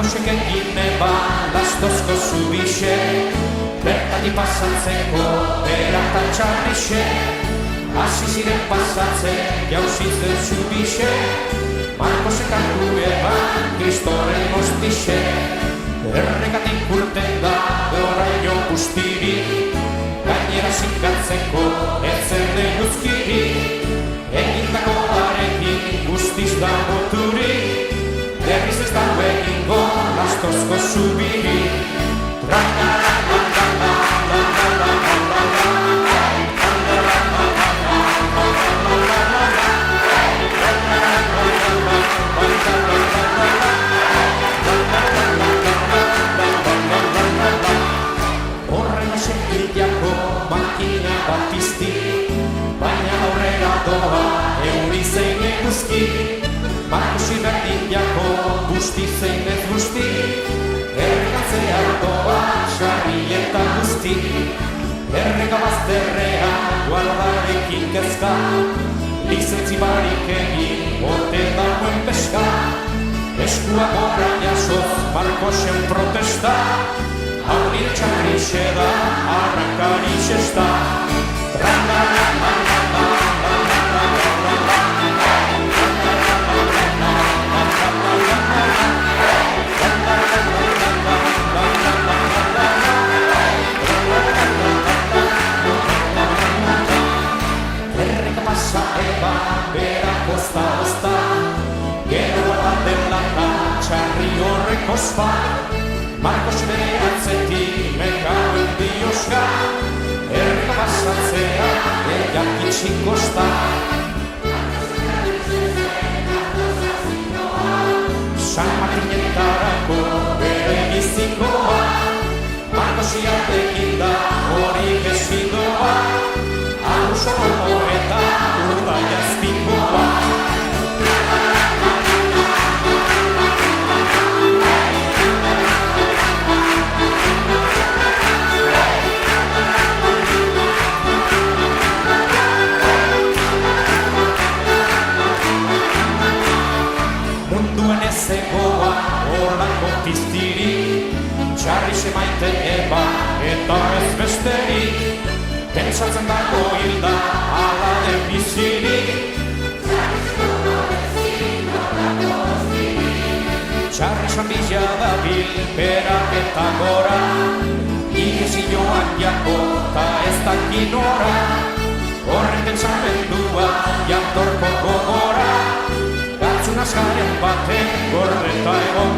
Markosek egin eba lastozko zubixe, bertati pasatzeko beratan txarrixe, hasi ziren pasatzen jauzitzen zubixe, Markosek hartu eba kristoren mostixe, erregatik urten da oraino guztiri, gainera zingatzeko etzen den guzkiri, egindako darekin guztiz da boturi, berriz ez dago egingo lastozko zubiri. Horren esekilako makina bat pizti, baina aurrera doa euri zein eguzki, Markosi berdin jako guzti zein ez guzti, erregatzea doa sarri eta guzti, errega bazterrea guardarekin kezka, lizentzi barik egin ote dagoen peska, eskua gora jasoz Markosen protesta, hau nire txarrixe da, arrankarixe ez da. Osta, gero alden lata txarri horrek ospa, Markos bere atzetik mekauen dioska, erreka pasatzea egak itxik kosta. San Martinetarako bere bizikoa, Markosi aldekin da hori bezidoa, aluso eta urda jazpikoa. Munduen ez egoa horlako piztiri, txarrixe maite eba eta ez besteri, pentsatzen dago hilda ala den biziri, txarrixan bila dabil berak eta gora, igezi joan jako ta ez dakin ora, horren pentsamendua jantorko gogora, gatzun azkaren baten gordeta egon